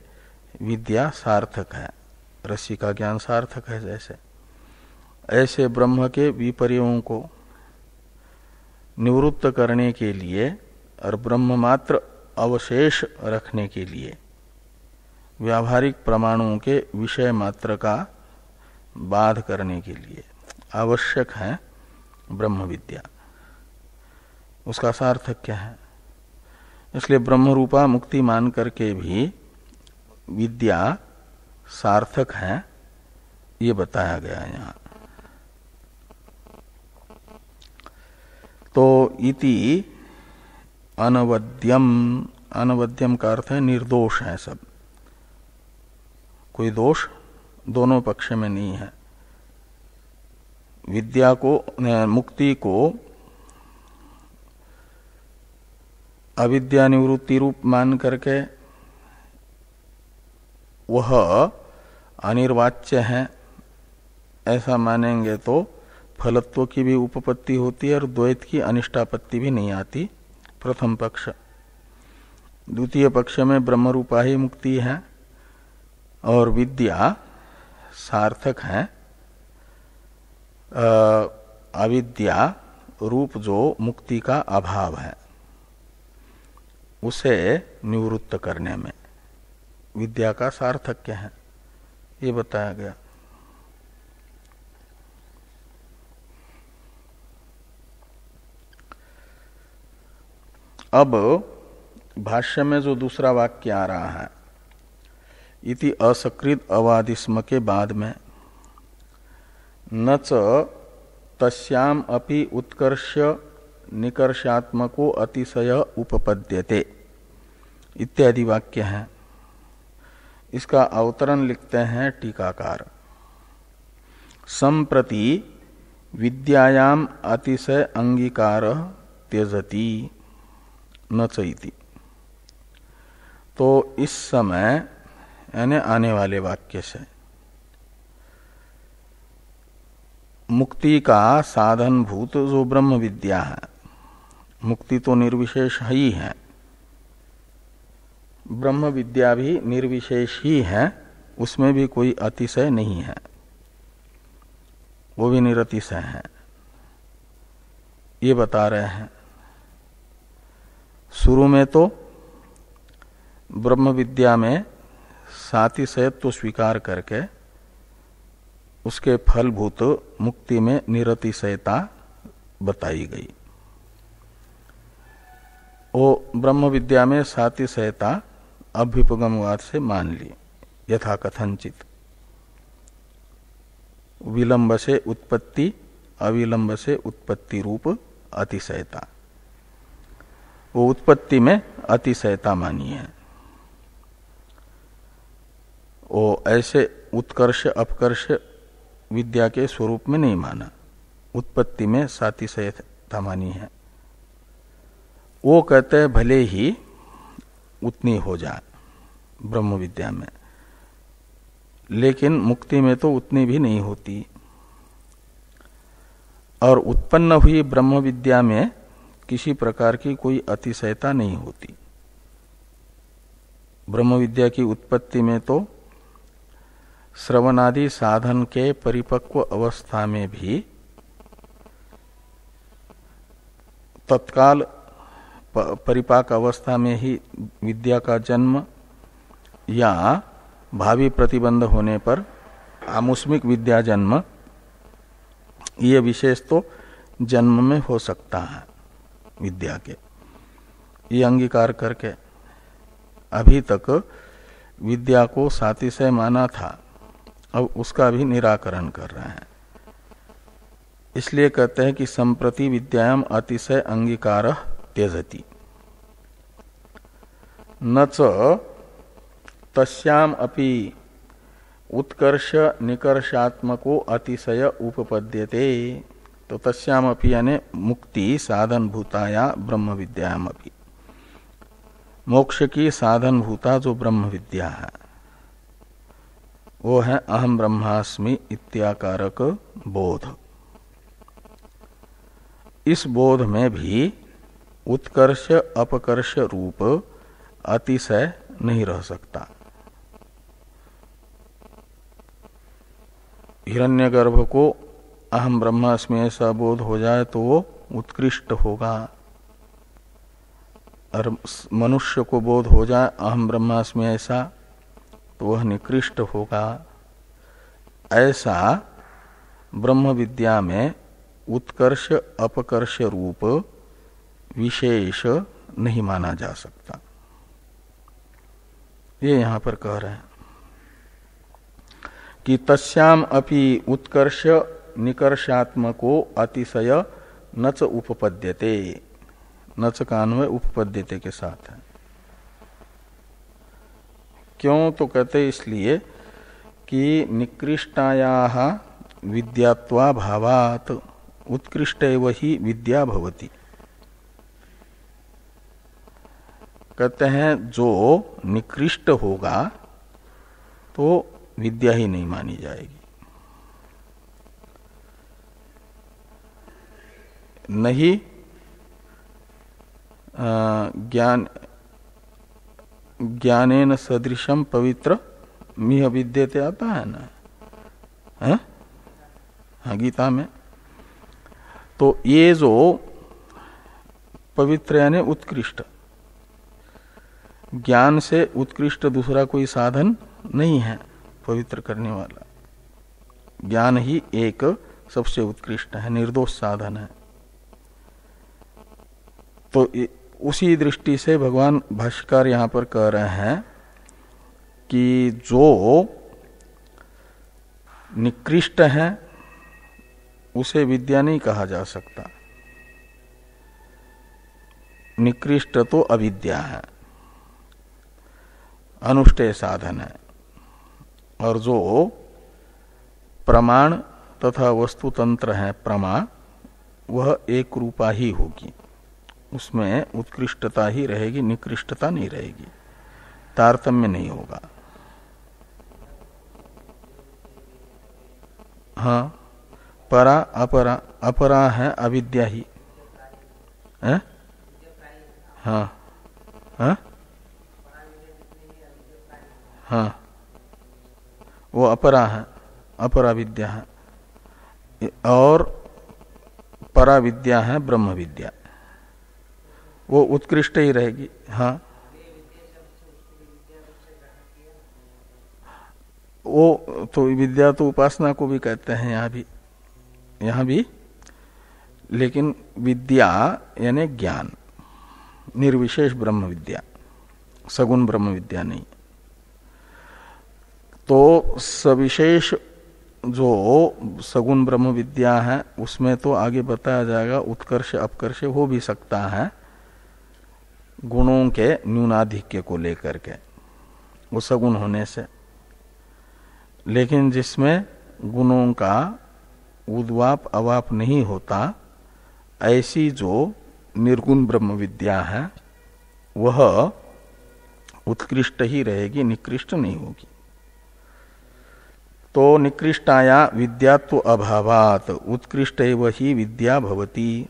विद्या सार्थक है, रस्सी का ज्ञान सार्थक है। जैसे ऐसे ब्रह्म के विपर्यों को निवृत्त करने के लिए और ब्रह्म मात्र अवशेष रखने के लिए व्यावहारिक प्रमाणों के विषय मात्र का बाध करने के लिए आवश्यक है ब्रह्म विद्या। उसका सार्थक क्या है? इसलिए ब्रह्म रूपा मुक्ति मान करके भी विद्या सार्थक है, ये बताया गया यहाँ। तो इति अनवद्यम, अनवद्यम का अर्थ है निर्दोष है सब, कोई दोष दोनों पक्ष में नहीं है। विद्या को, मुक्ति को अविद्या निवृत्ति रूप मान करके वह अनिर्वाच्य है ऐसा मानेंगे तो फलत्व की भी उपपत्ति होती है और द्वैत की अनिष्टापत्ति भी नहीं आती, प्रथम पक्ष। द्वितीय पक्ष में ब्रह्म रूपा ही मुक्ति है और विद्या सार्थक है अविद्या रूप जो मुक्ति का अभाव है उसे निवृत्त करने में विद्या का सार्थक्य है, ये बताया गया। अब भाष्य में जो दूसरा वाक्य आ रहा है इति असकृत अवादिस्म के बाद में न च तस्याम अपि उत्कर्ष निकर्षात्मको अतिशय उपपद्यते इत्यादि वाक्य हैं। इसका अवतरण लिखते हैं टीकाकार। संप्रति विद्यायाम अतिशय अंगीकार त्यजति न चैति। तो इस समय यानी आने वाले वाक्य से मुक्ति का साधनभूत जो ब्रह्म विद्या है, मुक्ति तो निर्विशेष ही है, ब्रह्म विद्या भी निर्विशेष ही है, उसमें भी कोई अतिशय नहीं है, वो भी निरतिशय है, ये बता रहे हैं। शुरू में तो ब्रह्म विद्या में सातिशयत्व तो स्वीकार करके उसके फलभूत मुक्ति में निरतिशयता बताई गई। वो ब्रह्म विद्या में सातिशयता अभ्युपगमवाद से मान ली, यथा कथनचित विलंब से उत्पत्ति अविलंब से उत्पत्ति रूप अतिशयता, वो उत्पत्ति में अतिशयता मानी है। वो ऐसे उत्कर्ष अपकर्ष विद्या के स्वरूप में नहीं माना, उत्पत्ति में सातिशयता मानी है। वो कहते हैं भले ही उतनी हो जाए ब्रह्म विद्या में, लेकिन मुक्ति में तो उतनी भी नहीं होती। और उत्पन्न हुई ब्रह्म विद्या में किसी प्रकार की कोई अतिशयता नहीं होती। ब्रह्म विद्या की उत्पत्ति में तो श्रवणादि साधन के परिपक्व अवस्था में भी तत्काल परिपाक अवस्था में ही विद्या का जन्म या भावी प्रतिबंध होने पर आमुष्मिक विद्या जन्म, ये विशेष तो जन्म में हो सकता है विद्या के, ये अंगीकार करके अभी तक विद्या को सातिशय माना था, अब उसका भी निराकरण कर रहे हैं। इसलिए कहते हैं कि संप्रति विद्यायाम अतिशय अंगीकार त्यजति न च तस्याम अपि उत्कर्ष निकर्षात्मको अतिशय उपपद्यते। तो तस्याम अपि यानी मुक्ति साधन भूताया ब्रह्म विद्यायाम अपि, मोक्ष की साधन भूता जो ब्रह्म विद्या है वो है अहम ब्रह्मास्मि इत्याकारक बोध। इस बोध में भी उत्कर्ष अपकर्ष रूप अतिशय नहीं रह सकता। हिरण्यगर्भ को अहम ब्रह्मास्मि ऐसा बोध हो जाए तो वो उत्कृष्ट होगा, और मनुष्य को बोध हो जाए अहम ब्रह्मास्मि ऐसा तो वह निकृष्ट होगा। ऐसा ब्रह्म विद्या में उत्कर्ष अपकर्ष रूप विशेष नहीं माना जा सकता, ये यहां पर कह रहे हैं कि तस्याम अपि उत्कर्ष निकर्षात्मको अतिशय न च उपपद्यते। न च का अन्वय उपपद्यते के साथ है। क्यों? तो कहते इसलिए कि निकृष्टायाः विद्यात्वा भावात उत्कृष्ट वही विद्या भवति। कहते हैं जो निकृष्ट होगा तो विद्या ही नहीं मानी जाएगी। नहीं ज्ञानेन सदृशम पवित्र मिह विद्यते आता है ना, है? हाँ, गीता में। तो ये जो पवित्र यानी उत्कृष्ट, ज्ञान से उत्कृष्ट दूसरा कोई साधन नहीं है पवित्र करने वाला। ज्ञान ही एक सबसे उत्कृष्ट है, निर्दोष साधन है। तो उसी दृष्टि से भगवान भाष्यकार यहां पर कह रहे हैं कि जो निकृष्ट है उसे विद्या नहीं कहा जा सकता। निकृष्ट तो अविद्या है, अनुष्ठेय साधन है, और जो प्रमाण तथा वस्तु तंत्र है प्रमा, वह एक रूपा ही होगी, उसमें उत्कृष्टता ही रहेगी, निकृष्टता नहीं रहेगी, तारतम्य नहीं होगा। हाँ, परा अपरा, अपरा है अविद्या ही है? हाँ हाँ हाँ, वो अपरा है, अपरा विद्या है, और परा विद्या है ब्रह्म विद्या, वो उत्कृष्ट ही रहेगी। हाँ, वो तो विद्या तो उपासना को भी कहते हैं यहाँ भी, लेकिन विद्या यानी ज्ञान, निर्विशेष ब्रह्म विद्या, सगुण ब्रह्म विद्या नहीं। तो सविशेष जो सगुण ब्रह्म विद्या है उसमें तो आगे बताया जाएगा उत्कर्ष अपकर्ष हो भी सकता है गुणों के न्यूनाधिक्य को लेकर के, वो सगुण होने से। लेकिन जिसमें गुणों का उद्वाप अवाप नहीं होता, ऐसी जो निर्गुण ब्रह्म विद्या है वह उत्कृष्ट ही रहेगी, निकृष्ट नहीं होगी। तो निकृष्टाया विद्यात्व अभावात उत्कृष्ट ही विद्या भवति।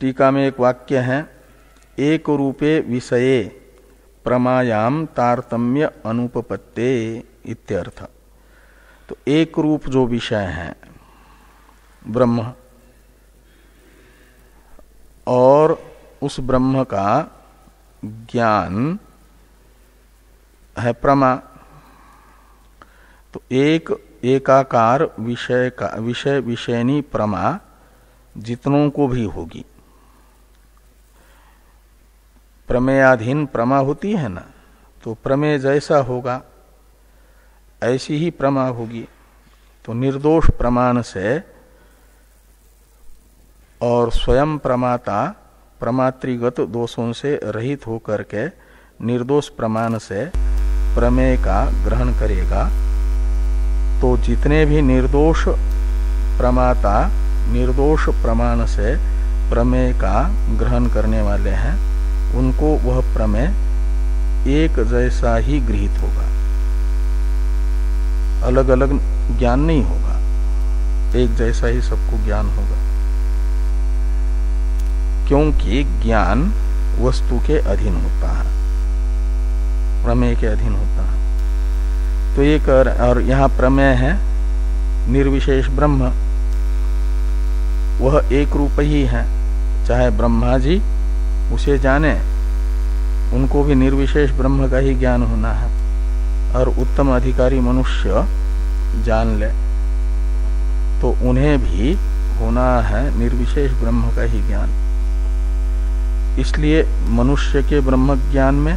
टीका में एक वाक्य है, एक रूपे विषये प्रमायाम तारतम्य अनुपपत्ते इत्यर्थ। तो एक रूप जो विषय है ब्रह्म, और उस ब्रह्म का ज्ञान है प्रमा, तो एक एकाकार विषय का विषय विषयनी प्रमा जितनों को भी होगी, प्रमेयाधीन प्रमा होती है ना, तो प्रमेय जैसा होगा ऐसी ही प्रमा होगी। तो निर्दोष प्रमाण से और स्वयं प्रमाता प्रमात्रिगत दोषों से रहित होकर के निर्दोष प्रमाण से प्रमेय का ग्रहण करेगा, तो जितने भी निर्दोष प्रमाता निर्दोष प्रमाण से प्रमेय का ग्रहण करने वाले हैं उनको वह प्रमेय एक जैसा ही गृहीत होगा, अलग अलग ज्ञान नहीं होगा, एक जैसा ही सबको ज्ञान होगा, क्योंकि ज्ञान वस्तु के अधीन होता है, प्रमेय के अधीन होता है। तो ये और यहाँ प्रमेय है निर्विशेष ब्रह्म, वह एक रूप ही है, चाहे ब्रह्मा जी उसे जाने, उनको भी निर्विशेष ब्रह्म का ही ज्ञान होना है, और उत्तम अधिकारी मनुष्य जान ले तो उन्हें भी होना है निर्विशेष ब्रह्म का ही ज्ञान। इसलिए मनुष्य के ब्रह्म ज्ञान में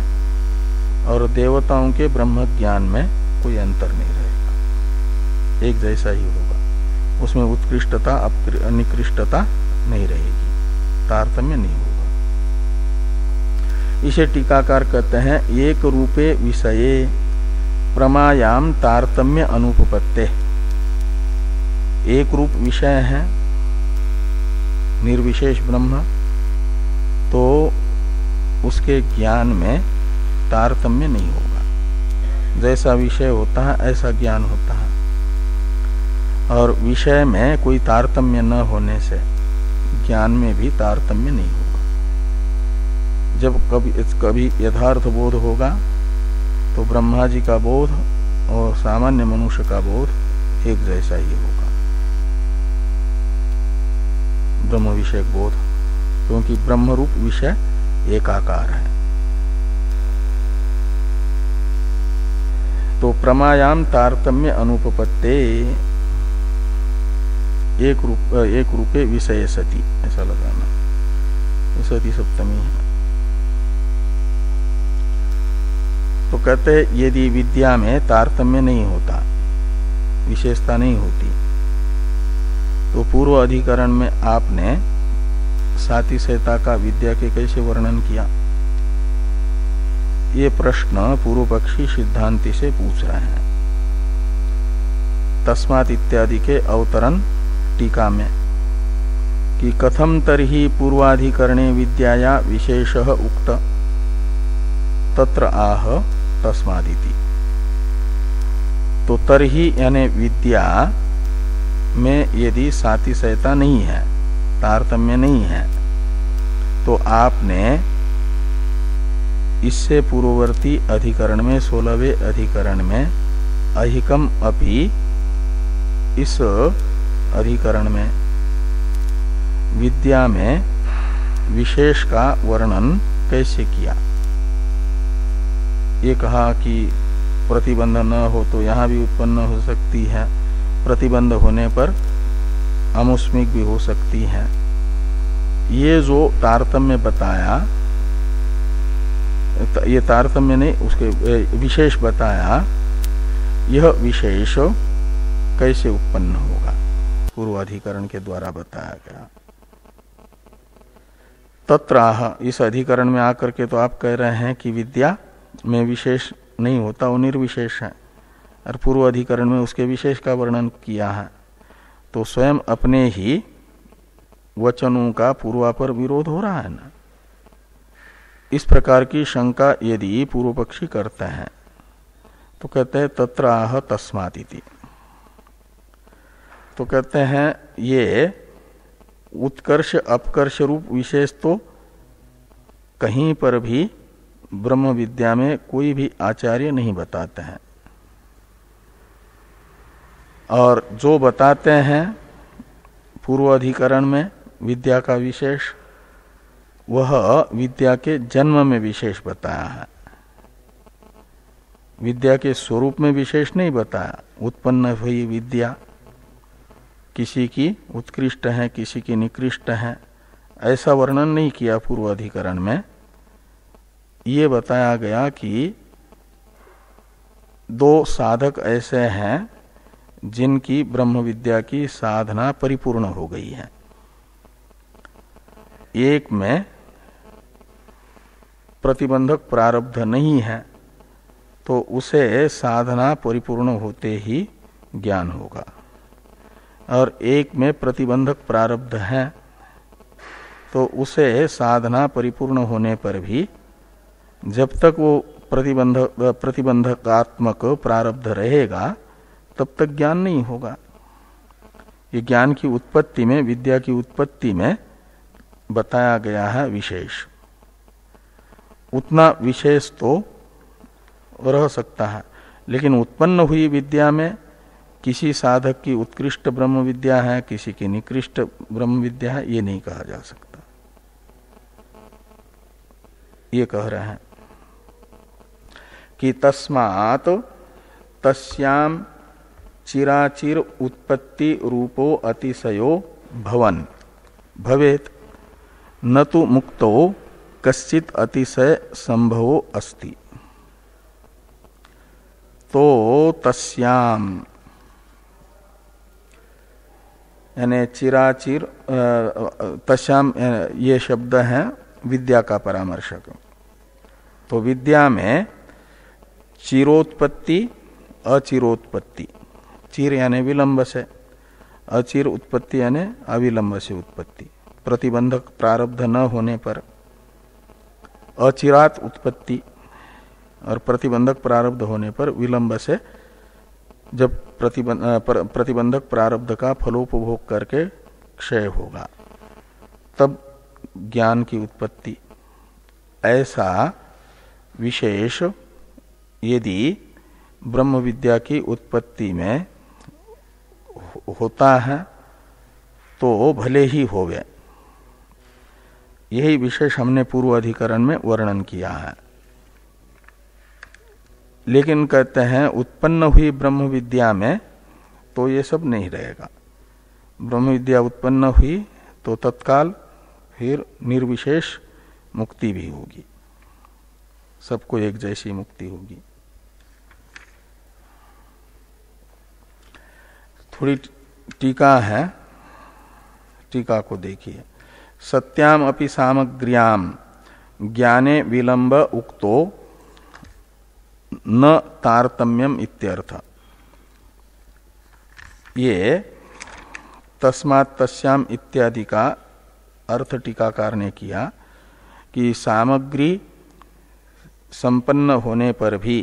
और देवताओं के ब्रह्म ज्ञान में कोई अंतर नहीं रहेगा, एक जैसा ही होगा, उसमें उत्कृष्टता निकृष्टता नहीं रहेगी, तारतम्य नहीं होगा। इसे टीकाकार कहते हैं एक रूपे विषये प्रमायाम तारतम्य अनुपपत्ते। एक रूप विषय है निर्विशेष ब्रह्म, तो उसके ज्ञान में तारतम्य नहीं होगा, जैसा विषय होता है ऐसा ज्ञान होता है, और विषय में कोई तारतम्य न होने से ज्ञान में भी तारतम्य नहीं होगा। जब कभी यथार्थ बोध होगा तो ब्रह्मा जी का बोध और सामान्य मनुष्य का बोध एक जैसा ही होगा, ब्रह्म विषयक बोध, क्योंकि ब्रह्म रूप विषय एकाकार है। तो प्रमायाम तारतम्य अनुपपत्ते एक रूपे विषय सती, ऐसा लगाना, सती सप्तमी है। तो कहते हैं यदि विद्या में तारतम्य नहीं होता, विशेषता नहीं होती, तो पूर्व अधिकरण में आपने सातिशयता का विद्या के कैसे वर्णन किया? ये प्रश्न पूर्व पक्षी सिद्धांति से पूछ रहे हैं। तस्मात् इत्यादि के अवतरण टीका में कि कथम तरहि पूर्वाधिकरणे विद्याया विशेषः उक्त तत्र आह तस्मादिति। तो तरहि यानी विद्या में यदि सातिशयता नहीं है, तारतम्य नहीं है, तो आपने इससे पूर्ववर्ती अधिकरण में 16वें अधिकरण में अहिकम अपि, इस अधिकरण में विद्या में विशेष का वर्णन कैसे किया? ये कहा कि प्रतिबंध न हो तो यहां भी उत्पन्न हो सकती है, प्रतिबंध होने पर आमुष्मिक भी हो सकती है। ये जो तारतम्य बताया, ये तारतम्य नहीं, उसके विशेष बताया, यह विशेष कैसे उत्पन्न होगा? पूर्वाधिकरण के द्वारा बताया गया। तत्राह, इस अधिकरण में आकर के तो आप कह रहे हैं कि विद्या में विशेष नहीं होता, वो निर्विशेष है, और पूर्व अधिकरण में उसके विशेष का वर्णन किया है। तो स्वयं अपने ही वचनों का पूर्वापर विरोध हो रहा है ना। इस प्रकार की शंका यदि पूर्व पक्षी करते हैं तो कहते हैं तत्र आह तस्मादिति। तो कहते हैं ये उत्कर्ष अपकर्ष रूप विशेष तो कहीं पर भी ब्रह्म विद्या में कोई भी आचार्य नहीं बताते हैं, और जो बताते हैं पूर्व अधिकरण में विद्या का विशेष, वह विद्या के जन्म में विशेष बताया है, विद्या के स्वरूप में विशेष नहीं बताया। उत्पन्न हुई विद्या किसी की उत्कृष्ट है, किसी की निकृष्ट है, ऐसा वर्णन नहीं किया पूर्व अधिकरण में। ये बताया गया कि दो साधक ऐसे हैं जिनकी ब्रह्म विद्या की साधना परिपूर्ण हो गई है। एक में प्रतिबंधक प्रारब्ध नहीं है, तो उसे साधना परिपूर्ण होते ही ज्ञान होगा, और एक में प्रतिबंधक प्रारब्ध है, तो उसे साधना परिपूर्ण होने पर भी जब तक वो प्रतिबंधकात्मक प्रारब्ध रहेगा तब तक ज्ञान नहीं होगा। ये ज्ञान की उत्पत्ति में, विद्या की उत्पत्ति में बताया गया है विशेष। उतना विशेष तो रह सकता है, लेकिन उत्पन्न हुई विद्या में किसी साधक की उत्कृष्ट ब्रह्म विद्या है, किसी की निकृष्ट ब्रह्म विद्या है, ये नहीं कहा जा सकता। ये कह रहे हैं कि तस्मात् तस्याम चिराचिर उत्पत्ति रूपो अतिशयो भवन भवेत न तो मुक्तो कश्चित अतिशय संभवो अस्ति। तो तस्याम यानी चिराचिर, तस्याम ये शब्द है विद्या का परामर्शक। तो विद्या में चिरोत्पत्ति अचिरोत्पत्ति, चिर यानी विलंब से, अचिर उत्पत्ति यानी अविलंब से उत्पत्ति, प्रतिबंधक प्रारब्ध न होने पर अचिरात उत्पत्ति, और प्रतिबंधक प्रारब्ध होने पर विलंब से, जब प्रतिबंधक प्रारब्ध का फलोपभोग करके क्षय होगा तब ज्ञान की उत्पत्ति। ऐसा विशेष यदि ब्रह्म विद्या की उत्पत्ति में होता है तो भले ही होवे। यही विशेष हमने पूर्व अधिकरण में वर्णन किया है। लेकिन कहते हैं उत्पन्न हुई ब्रह्म विद्या में तो ये सब नहीं रहेगा। ब्रह्म विद्या उत्पन्न हुई तो तत्काल फिर निर्विशेष मुक्ति भी होगी। सबको एक जैसी मुक्ति होगी। थोड़ी टीका है, टीका को देखिए। सत्याम अपि सामग्र्याम ज्ञाने विलंब उक्तो न तारतम्यम इत्यर्थ। ये तस्मात् तस्याम इत्यादि का अर्थ टीकाकार ने किया कि सामग्री संपन्न होने पर भी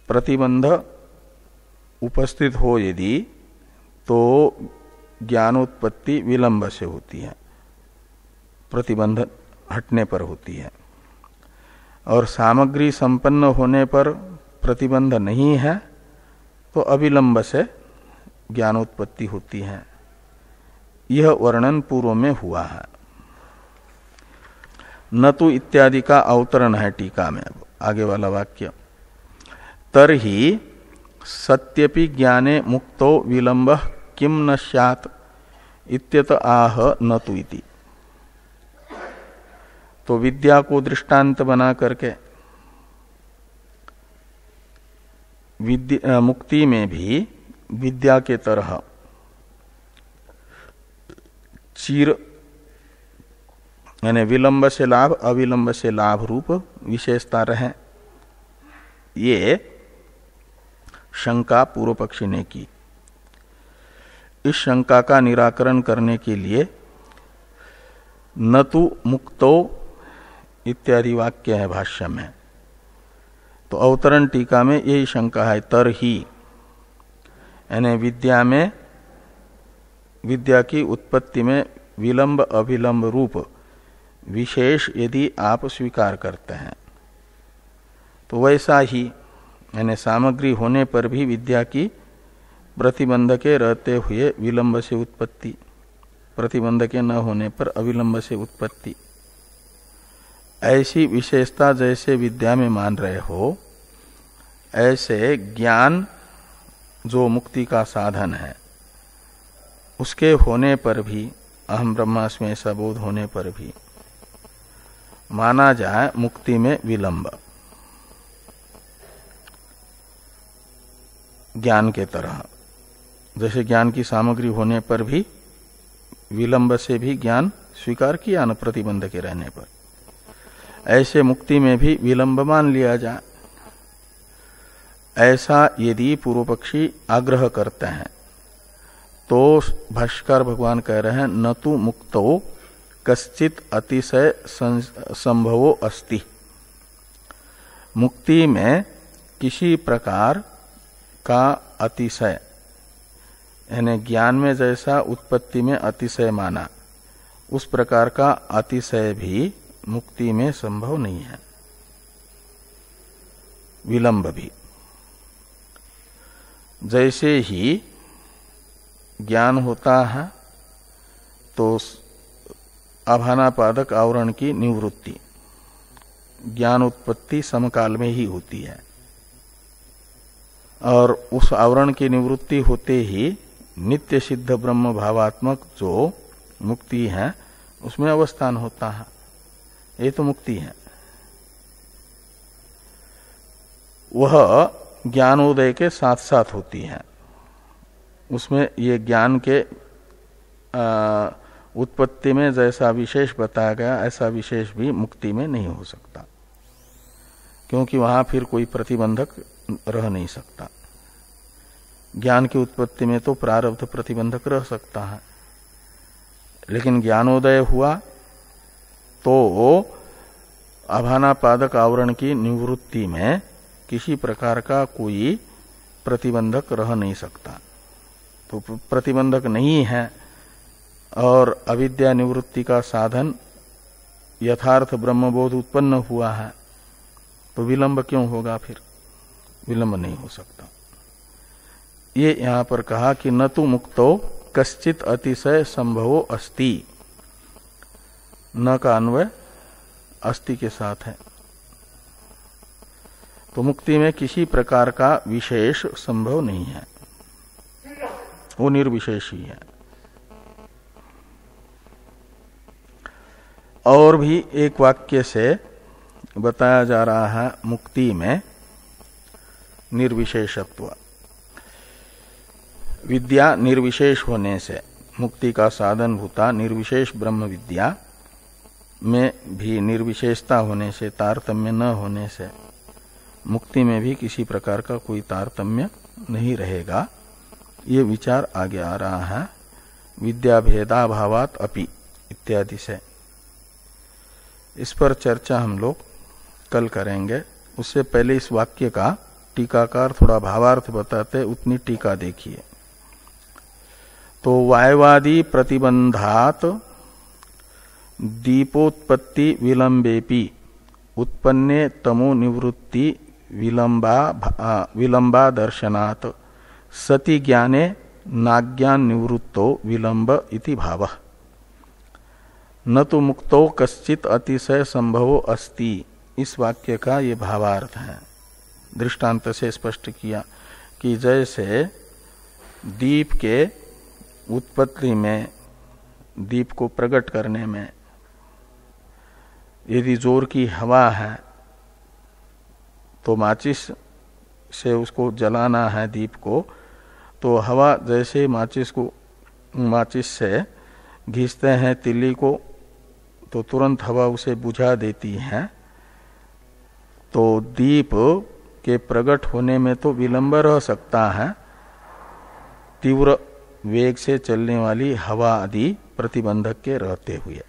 प्रतिबंध उपस्थित हो यदि, तो ज्ञानोत्पत्ति विलंब से होती है, प्रतिबंध हटने पर होती है। और सामग्री संपन्न होने पर प्रतिबंध नहीं है तो अविलंब से ज्ञानोत्पत्ति होती है। यह वर्णन पूर्व में हुआ है। न तो इत्यादि का अवतरण है टीका में। अब आगे वाला वाक्य, तरहि सत्यपि ज्ञाने मुक्तो विलंब किम न स्यात् इत्यत आह न तु इति। तो विद्या को दृष्टांत बना करके मुक्ति में भी विद्या के तरह चीर यानी विलंब से लाभ अविलंब से लाभ रूप विशेषता रहे, ये शंका पूर्व पक्षी ने की। इस शंका का निराकरण करने के लिए न तु मुक्तो इत्यादि वाक्य है भाष्य में। तो अवतरण टीका में यही शंका है, तरहि यानी विद्या की उत्पत्ति में विलंब अविलंब रूप विशेष यदि आप स्वीकार करते हैं तो वैसा ही यानी सामग्री होने पर भी विद्या की प्रतिबंध के रहते हुए विलंब से उत्पत्ति, प्रतिबंध के न होने पर अविलंब से उत्पत्ति, ऐसी विशेषता जैसे विद्या में मान रहे हो, ऐसे ज्ञान जो मुक्ति का साधन है उसके होने पर भी, अहम ब्रह्मास्मि ऐसा बोध होने पर भी माना जाए मुक्ति में विलंब, ज्ञान के तरह। जैसे ज्ञान की सामग्री होने पर भी विलंब से भी ज्ञान स्वीकार किया न प्रतिबंध के रहने पर, ऐसे मुक्ति में भी विलंब मान लिया जाए। ऐसा यदि पूर्व पक्षी आग्रह करते हैं तो भाष्यकार भगवान कह रहे हैं न तु मुक्तो कश्चित अतिशय संभवो अस्ति। मुक्ति में किसी प्रकार का अतिशय यानी ज्ञान में जैसा उत्पत्ति में अतिशय माना, उस प्रकार का अतिशय भी मुक्ति में संभव नहीं है, विलंब भी। जैसे ही ज्ञान होता है तो आभानापादक आवरण की निवृत्ति, ज्ञान उत्पत्ति समकाल में ही होती है, और उस आवरण की निवृत्ति होते ही नित्य सिद्ध ब्रह्म भावात्मक जो मुक्ति है उसमें अवस्थान होता है। ये तो मुक्ति है। वह ज्ञानोदय के साथ साथ होती है। उसमें ये ज्ञान के उत्पत्ति में जैसा विशेष बताया गया ऐसा विशेष भी मुक्ति में नहीं हो सकता, क्योंकि वहां फिर कोई प्रतिबंधक रह नहीं सकता। ज्ञान की उत्पत्ति में तो प्रारब्ध प्रतिबंधक रह सकता है, लेकिन ज्ञानोदय हुआ तो आभानापादक आवरण की निवृत्ति में किसी प्रकार का कोई प्रतिबंधक रह नहीं सकता। तो प्रतिबंधक नहीं है और अविद्या निवृत्ति का साधन यथार्थ ब्रह्मबोध उत्पन्न हुआ है, तो विलंब क्यों होगा? फिर विलंब नहीं हो सकता। ये यहां पर कहा कि न तो मुक्तो कश्चित अतिशय संभवो अस्ति, न का अन्वय अस्ति के साथ है। तो मुक्ति में किसी प्रकार का विशेष संभव नहीं है, वो निर्विशेष ही है। और भी एक वाक्य से बताया जा रहा है मुक्ति में निर्विशेषत्व। विद्या निर्विशेष होने से, मुक्ति का साधन भूता निर्विशेष ब्रह्म विद्या में भी निर्विशेषता होने से, तारतम्य न होने से मुक्ति में भी किसी प्रकार का कोई तारतम्य नहीं रहेगा। ये विचार आगे आ रहा है विद्या भेदाभावात अपि इत्यादि से। इस पर चर्चा हम लोग कल करेंगे। उससे पहले इस वाक्य का टीकाकार थोड़ा भावार्थ बताते, उतनी टीका देखिए। तो वायवादी प्रतिबंधात दीपोत्पत्ति विलंबेपि उत्पन्ने तमो निवृत्ति विलंबा दर्शनात् सति ज्ञाने नाज्ञान निवृत्तो विलंब इति भावः न तो मुक्तो कश्चित अतिशय संभवो अस्ति। इस वाक्य का ये भावार्थ है। दृष्टांत से स्पष्ट किया कि जैसे दीप के उत्पत्ति में, दीप को प्रकट करने में यदि जोर की हवा है तो माचिस से उसको जलाना है दीप को, तो हवा जैसे माचिस से घिसते हैं तिल्ली को तो तुरंत हवा उसे बुझा देती है। तो दीप के प्रकट होने में तो विलंब रह सकता है, तीव्र वेग से चलने वाली हवा आदि प्रतिबंधक के रहते हुए,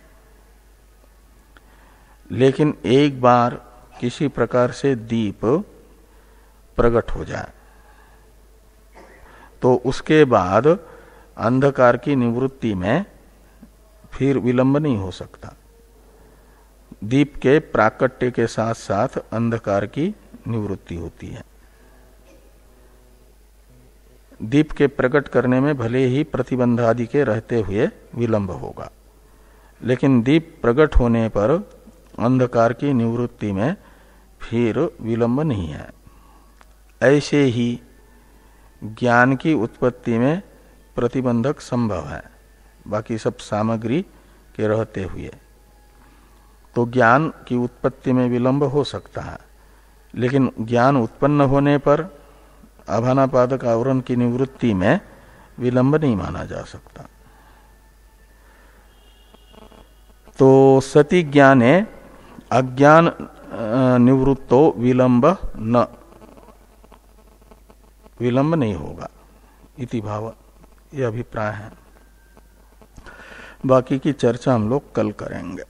लेकिन एक बार किसी प्रकार से दीप प्रकट हो जाए तो उसके बाद अंधकार की निवृत्ति में फिर विलंब नहीं हो सकता। दीप के प्राकट्य के साथ साथ अंधकार की निवृत्ति होती है। दीप के प्रकट करने में भले ही प्रतिबंध आदि के रहते हुए विलंब होगा, लेकिन दीप प्रकट होने पर अंधकार की निवृत्ति में फिर विलंब नहीं है। ऐसे ही ज्ञान की उत्पत्ति में प्रतिबंधक संभव है, बाकी सब सामग्री के रहते हुए। तो ज्ञान की उत्पत्ति में विलंब हो सकता है, लेकिन ज्ञान उत्पन्न होने पर आभानापादक आवरण की निवृत्ति में विलंब नहीं माना जा सकता। तो सति ज्ञाने अज्ञान निवृत्तो विलंब नहीं होगा इति भाव, यह अभिप्राय है। बाकी की चर्चा हम लोग कल करेंगे।